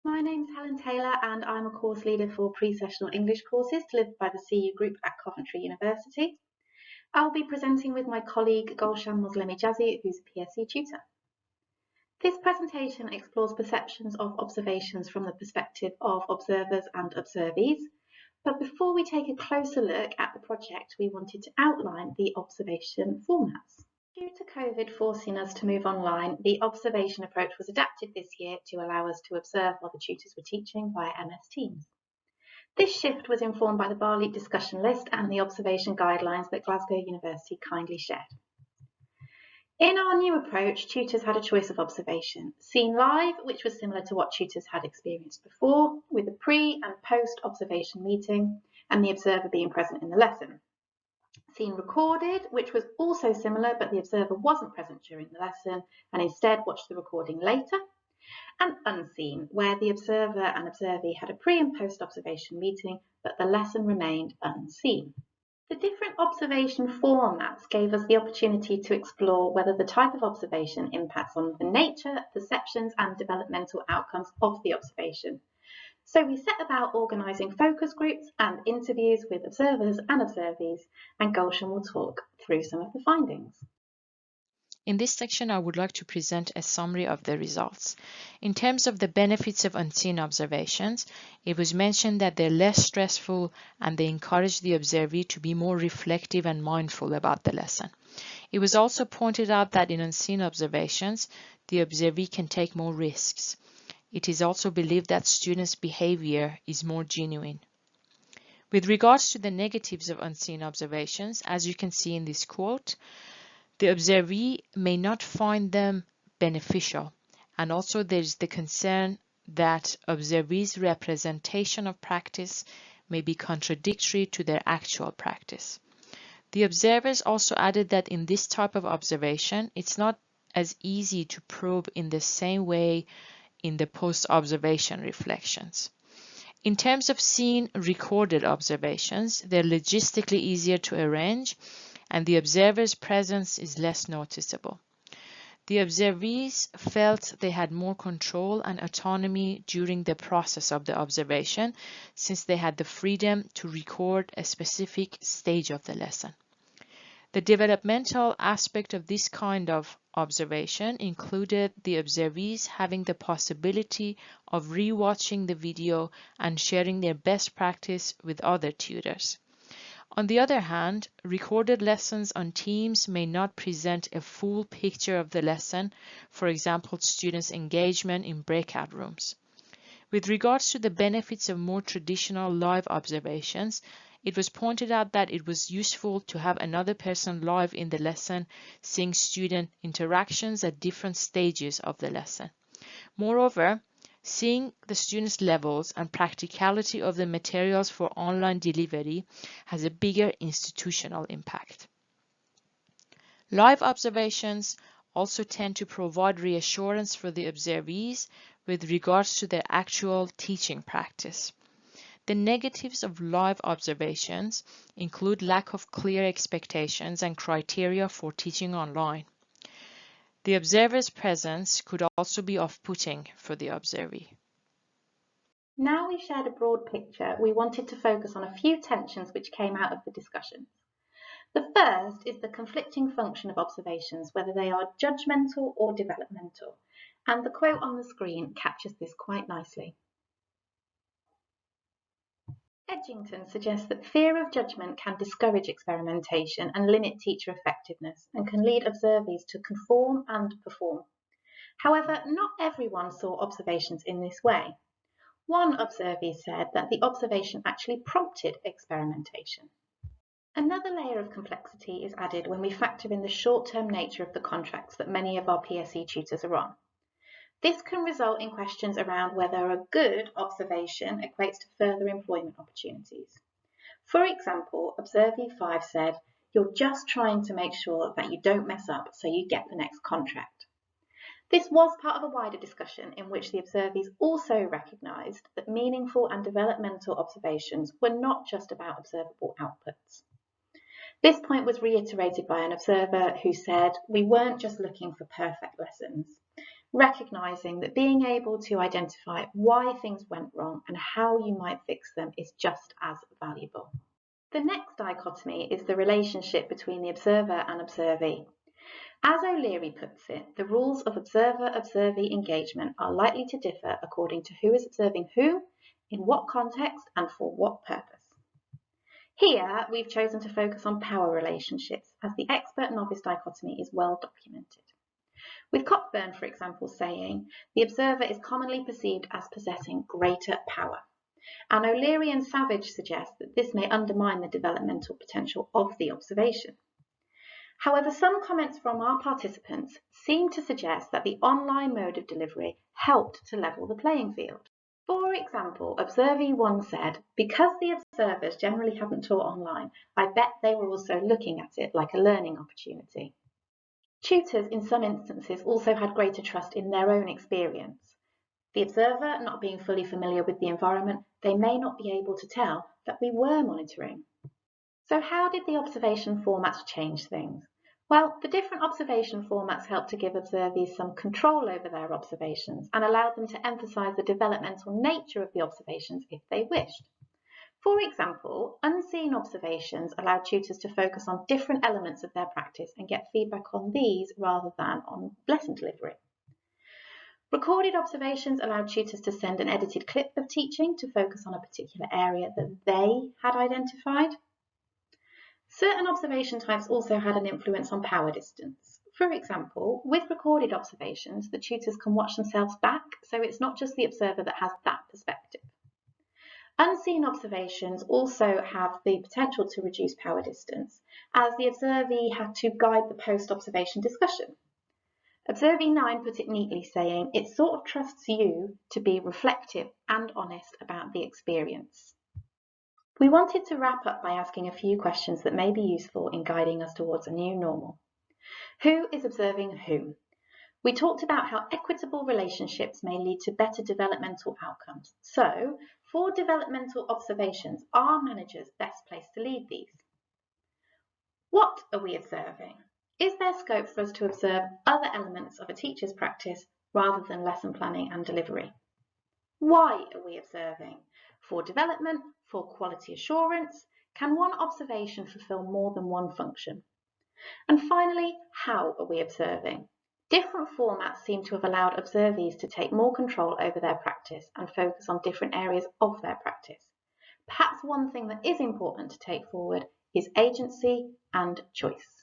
My name's Helen Taylor and I'm a course leader for pre-sessional English courses delivered by the CU Group at Coventry University. I'll be presenting with my colleague Golshan Moslemi-Jazi, who's a PSE tutor. This presentation explores perceptions of observations from the perspective of observers and observees. But before we take a closer look at the project, we wanted to outline the observation formats. Due to COVID forcing us to move online, the observation approach was adapted this year to allow us to observe while the tutors were teaching via MS Teams. This shift was informed by the Barley discussion list and the observation guidelines that Glasgow University kindly shared. In our new approach, tutors had a choice of observation: seen live, which was similar to what tutors had experienced before, with a pre- and post-observation meeting and the observer being present in the lesson; seen recorded, which was also similar, but the observer wasn't present during the lesson and instead watched the recording later; and unseen, where the observer and observee had a pre- and post-observation meeting, but the lesson remained unseen. The different observation formats gave us the opportunity to explore whether the type of observation impacts on the nature, perceptions, and developmental outcomes of the observation. So we set about organising focus groups and interviews with observers and observees, and Golshan will talk through some of the findings. In this section, I would like to present a summary of the results. In terms of the benefits of unseen observations, it was mentioned that they're less stressful and they encourage the observee to be more reflective and mindful about the lesson. It was also pointed out that in unseen observations, the observee can take more risks. It is also believed that students' behavior is more genuine. With regards to the negatives of unseen observations, as you can see in this quote, the observee may not find them beneficial, and also there is the concern that observees' representation of practice may be contradictory to their actual practice. The observers also added that in this type of observation, it's not as easy to probe in the same way in the post-observation reflections. In terms of seen recorded observations, they're logistically easier to arrange, and the observer's presence is less noticeable. The observees felt they had more control and autonomy during the process of the observation, since they had the freedom to record a specific stage of the lesson. The developmental aspect of this kind of observation included the observees having the possibility of rewatching the video and sharing their best practice with other tutors. On the other hand, recorded lessons on Teams may not present a full picture of the lesson, for example, students' engagement in breakout rooms. With regards to the benefits of more traditional live observations, it was pointed out that it was useful to have another person live in the lesson, seeing student interactions at different stages of the lesson. Moreover, seeing the students' levels and practicality of the materials for online delivery has a bigger institutional impact. Live observations also tend to provide reassurance for the observees with regards to their actual teaching practice. The negatives of live observations include lack of clear expectations and criteria for teaching online. The observer's presence could also be off-putting for the observee. Now we've shared a broad picture, we wanted to focus on a few tensions which came out of the discussions. The first is the conflicting function of observations, whether they are judgmental or developmental, and the quote on the screen captures this quite nicely. Edgington suggests that fear of judgment can discourage experimentation and limit teacher effectiveness, and can lead observees to conform and perform. However, not everyone saw observations in this way. One observee said that the observation actually prompted experimentation. Another layer of complexity is added when we factor in the short-term nature of the contracts that many of our PSE tutors are on. This can result in questions around whether a good observation equates to further employment opportunities. For example, Observee 5 said, "You're just trying to make sure that you don't mess up so you get the next contract." This was part of a wider discussion in which the observees also recognised that meaningful and developmental observations were not just about observable outputs. This point was reiterated by an observer who said, "We weren't just looking for perfect lessons. recognising that being able to identify why things went wrong and how you might fix them is just as valuable. The next dichotomy is the relationship between the observer and observee. As O'Leary puts it, the rules of observer-observee engagement are likely to differ according to who is observing who, in what context, and for what purpose. Here, we've chosen to focus on power relationships, as the expert-novice dichotomy is well documented. With Cockburn, for example, saying, the observer is commonly perceived as possessing greater power. And O'Leary and Savage suggest that this may undermine the developmental potential of the observation. However, some comments from our participants seem to suggest that the online mode of delivery helped to level the playing field. For example, observee 1 said, because the observers generally haven't taught online, I bet they were also looking at it like a learning opportunity. Tutors in some instances also had greater trust in their own experience. The observer not being fully familiar with the environment, they may not be able to tell that we were monitoring. So how did the observation formats change things? Well, the different observation formats helped to give observees some control over their observations and allowed them to emphasise the developmental nature of the observations if they wished. For example, unseen observations allowed tutors to focus on different elements of their practice and get feedback on these rather than on lesson delivery. Recorded observations allowed tutors to send an edited clip of teaching to focus on a particular area that they had identified. Certain observation types also had an influence on power distance. For example, with recorded observations, the tutors can watch themselves back, so it's not just the observer that has that perspective. Unseen observations also have the potential to reduce power distance, as the observee had to guide the post-observation discussion. Observee 9 put it neatly, saying, it sort of trusts you to be reflective and honest about the experience. We wanted to wrap up by asking a few questions that may be useful in guiding us towards a new normal. Who is observing whom? We talked about how equitable relationships may lead to better developmental outcomes. So, for developmental observations, are managers best placed to lead these? What are we observing? Is there scope for us to observe other elements of a teacher's practice rather than lesson planning and delivery? Why are we observing? For development, for quality assurance, can one observation fulfill more than one function? And finally, how are we observing? Different formats seem to have allowed observees to take more control over their practice and focus on different areas of their practice. Perhaps one thing that is important to take forward is agency and choice.